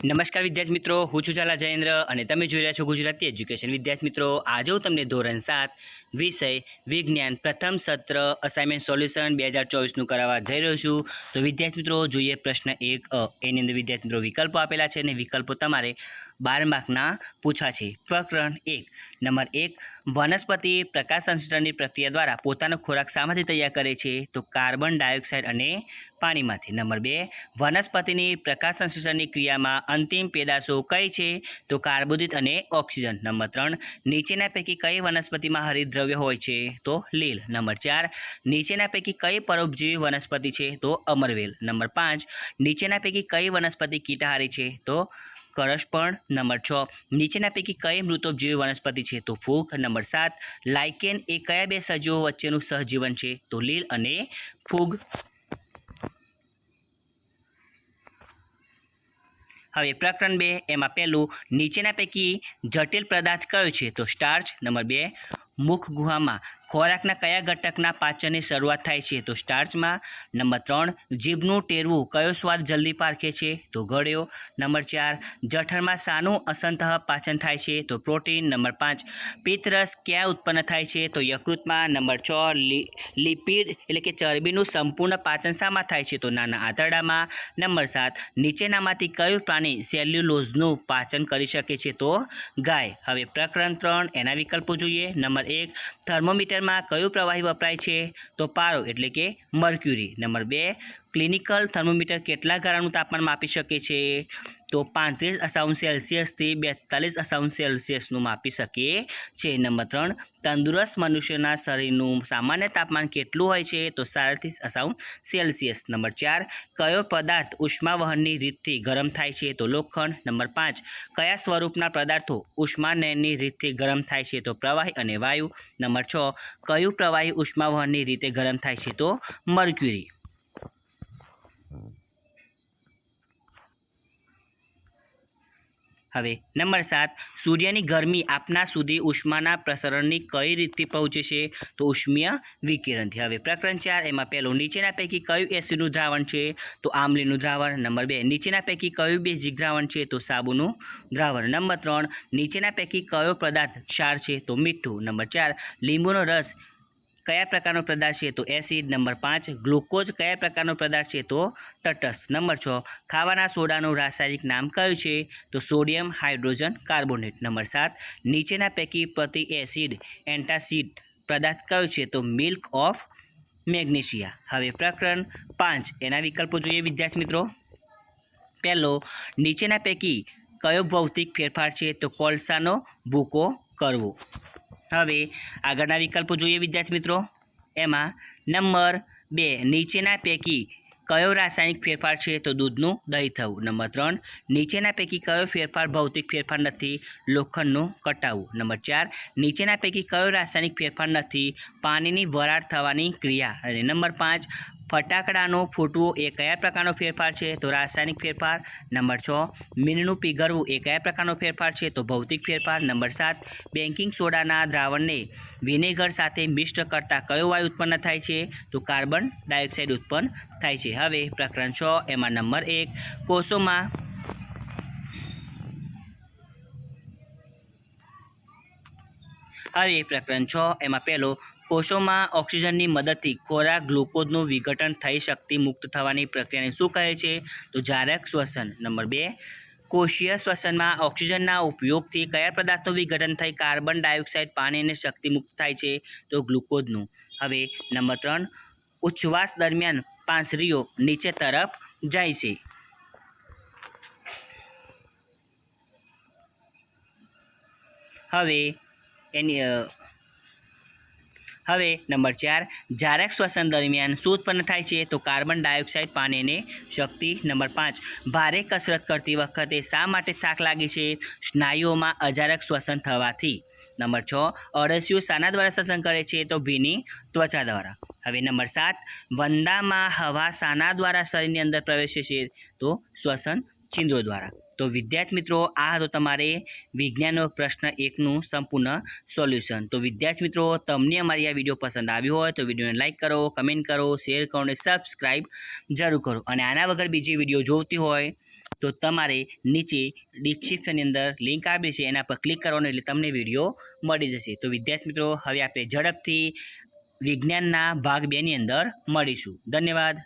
નમસ્કાર વિદ્યાર્થી મિત્રો, હું છું ઝાલા જયેન્દ્ર અને તમે જોઈ રહ્યા છો ગુજરાતી એજ્યુકેશન. વિદ્યાર્થી મિત્રો, આજે હું તમને ધોરણ 7 વિષય વિજ્ઞાન પ્રથમ સત્ર અસાઇનમેન્ટ સોલ્યુશન 2024નું કરાવવા જઈ રહ્યો છું. તો વિદ્યાર્થી મિત્રો, જોઈએ પ્રશ્ન 1 એની અંદર વિદ્યાર્થી મિત્રો વિકલ્પો આપેલા છે અને વિકલ્પો તમારે 12 માર્કના પૂછા છે. પ્રકરણ 1 નંબર 1, વનસ્પતિ પ્રકાશ સંશ્લેષણની પ્રક્રિયા દ્વારા પોતાનો ખોરાક શામાંથી તૈયાર કરે છે? તો કાર્બન ડાયોક્સાઇડ અને પાણીમાંથી. નંબર 2, વનસ્પતિની પ્રકાશ સંશ્લેષણની ક્રિયામાં અંતિમ પેદાશો કઈ છે? તો કાર્બોદિત અને ઓક્સિજન. નંબર 3, નીચેના પૈકી કઈ વનસ્પતિમાં હરિતદ્રવ્ય હોય છે? તો લીલ. નંબર 4, નીચેના પૈકી કઈ પરોપજીવી વનસ્પતિ છે? તો અમરવેલ. નંબર 5, નીચેના પૈકી કઈ વનસ્પતિ કીટાહારી છે? તો કરસપણ. નંબર 6, નીચેના પૈકી કઈ મૃતોપજીવી વનસ્પતિ છે? તો ફૂગ. નંબર 7, લાઇકેન એ કયા બે સજીવો વચ્ચેનું સહજીવન છે? તો લીલ અને ફૂગ. હવે પ્રકરણ 2 એમાં પહેલું, નીચેના પૈકી જટિલ પદાર્થ કયો છે? તો સ્ટાર્ચ. નંબર 2, મુખ ગુહામાં ખોરાકના કયા ઘટકના પાચનની શરૂઆત થાય છે? તો સ્ટાર્ચમાં. નંબર 3, જીભનું ટેરવું કયો સ્વાદ જલ્દી પારખે છે? તો ગળ્યો. નંબર 4, જઠરમાં શાનું અસંતઃ પાચન થાય છે? તો પ્રોટીન. નંબર 5, પિત્તરસ ક્યાં ઉત્પન્ન થાય છે? તો યકૃતમાં. નંબર 6, લિપિડ એટલે કે ચરબીનું સંપૂર્ણ પાચન શામાં થાય છે? તો નાના આંતરડામાં. નંબર 7, નીચેનામાંથી કયું પ્રાણી સેલ્યુલોઝનું પાચન કરી શકે છે? તો ગાય. હવે પ્રકરણ 3 એના વિકલ્પો જોઈએ. નંબર 1, થર્મોમીટરમાં કયું પ્રવાહી વપરાય છે? તો પારો એટલે કે મર્ક્યુરી. નંબર 2, ક્લિનિકલ થર્મોમીટર કેટલા ગારાનું તાપમાન માપી શકે છે? તો 35° થી 42° માપી શકે છે. નંબર 3, તંદુરસ્ત મનુષ્યના શરીરનું સામાન્ય તાપમાન કેટલું હોય છે? તો 37°C. નંબર 4, કયો પદાર્થ ઉષ્માવહનની રીતથી ગરમ થાય છે? તો લોખંડ. નંબર 5, કયા સ્વરૂપના પદાર્થો ઉષ્માનયનની રીતથી ગરમ થાય છે? તો પ્રવાહી અને વાયુ. નંબર 6, કયું પ્રવાહી ઉષ્માવહનની રીતે ગરમ થાય છે? તો મર્ક્યુરી. હવે નંબર 7, સૂર્યની ગરમી આપના સુધી ઉષ્માના પ્રસરણની કઈ રીતથી પહોંચે છે? તો ઉષ્મીય વિકિરણથી. હવે પ્રકરણ 4 એમાં પહેલું, નીચેના પૈકી કયું એસિડનું દ્રાવણ છે? તો આમ્લીનું દ્રાવણ. નંબર 2, નીચેના પૈકી કયું બેઝિક દ્રાવણ છે? તો સાબુનું દ્રાવણ. નંબર 3, નીચેના પૈકી કયો પદાર્થ ક્ષાર છે? તો મીઠું. નંબર 4, લીંબુનો રસ કયા પ્રકારનો પદાર્થ છે? તો એસિડ. નંબર 5, ગ્લુકોઝ કયા પ્રકારનો પદાર્થ છે? તો તટસ્થ. નંબર 6, ખાવાના સોડાનું રાસાયણિક નામ કયું છે? તો સોડિયમ હાઇડ્રોજન કાર્બોનેટ. નંબર 7, નીચેના પૈકી પ્રતિ એસિડ એન્ટાસિડ પદાર્થ કયો છે? તો મિલ્ક ઓફ મેગ્નેશિયા. હવે પ્રકરણ 5 એના વિકલ્પો જોઈએ વિદ્યાર્થી મિત્રો. પહેલો, નીચેના પૈકી કયો ભૌતિક ફેરફાર છે? તો કોલસાનો ભૂકો કરવો. હવે આગળના વિકલ્પો જોઈએ વિદ્યાર્થી મિત્રો. એમાં નંબર 2, નીચેના પૈકી કયો રાસાયણિક ફેરફાર છે? તો દૂધનું દહીં થવું. નંબર 3, નીચેના પૈકી કયો ફેરફાર ભૌતિક ફેરફાર નથી? લોખંડનું કટાવવું. નંબર 4, નીચેના પૈકી કયો રાસાયણિક ફેરફાર નથી? પાણીની વરાળ થવાની ક્રિયા. અને નંબર 5, ફટાકડાનું ફૂટવું એ કયા પ્રકારનો ફેરફાર છે? તો રાસાયણિક ફેરફાર. નંબર 6, મીણનું પીગળવું એ કયા પ્રકારનો ફેરફાર છે? તો ભૌતિક ફેરફાર. નંબર 7, બેકિંગ સોડાના દ્રાવણને વિનેગર સાથે મિશ્ર કરતાં કયો વાયુ ઉત્પન્ન થાય છે? તો કાર્બન ડાયોક્સાઇડ ઉત્પન્ન થાય છે. હવે પ્રકરણ 6 એમાં નંબર 1, કોષોમાં હવે પ્રકરણ 6 એમાં પહેલો, કોષોમાં ઓક્સિજનની મદદથી ખોરાક ગ્લુકોઝનું વિઘટન થઈ શક્તિ મુક્ત થવાની પ્રક્રિયાને શું કહે છે? તો જારક શ્વસન. નંબર 2, કોષીય શ્વસનમાં ઓક્સિજનના ઉપયોગથી કયા પદાર્થનું વિઘટન થઈ કાર્બન ડાયોક્સાઇડ પાણી અને શક્તિ મુક્ત થાય છે? તો ગ્લુકોઝનું. હવે નંબર 3, ઉચ્છ્વાસ દરમિયાન પાંસળીઓ નીચે તરફ જાય છે. હવે નંબર 4, જારક શ્વસન દરમિયાન શું ઉત્પન્ન થાય છે? તો કાર્બન ડાયોક્સાઇડ પાણી અને શક્તિ. નંબર 5, ભારે કસરત કરતી વખતે શા માટે થાક લાગે છે? સ્નાયુઓમાં અજારક શ્વસન થવાથી. નંબર 6, અળસિયું શાના દ્વારા શ્વસન કરે છે? તો ભીની ત્વચા દ્વારા. હવે નંબર 7, વંદામાં હવા શાના દ્વારા શરીરની અંદર પ્રવેશે છે? તો શ્વસન છિદ્રો દ્વારા. તો વિદ્યાર્થી મિત્રો, આ હતો તમારે વિજ્ઞાનનો પ્રશ્ન 1નું સંપૂર્ણ સોલ્યુશન. તો વિદ્યાર્થી મિત્રો, તમને અમારી આ વિડીયો પસંદ આવ્યો હોય તો વિડીયોને લાઇક કરો, કમેન્ટ કરો, શેર કરો અને સબસ્ક્રાઈબ જરૂર કરો. અને આના વગર બીજી વિડીયો જોઈતી હોય તો તમારે નીચે ડિસ્ક્રિપ્શનની અંદર લિંક આપી છે એના પર ક્લિક કરવાનું એટલે તમને વિડીયો મળી જશે. તો વિદ્યાર્થી મિત્રો હવે આપણે ઝડપથી વિજ્ઞાનના ભાગ 2ની અંદર મળીશું. ધન્યવાદ.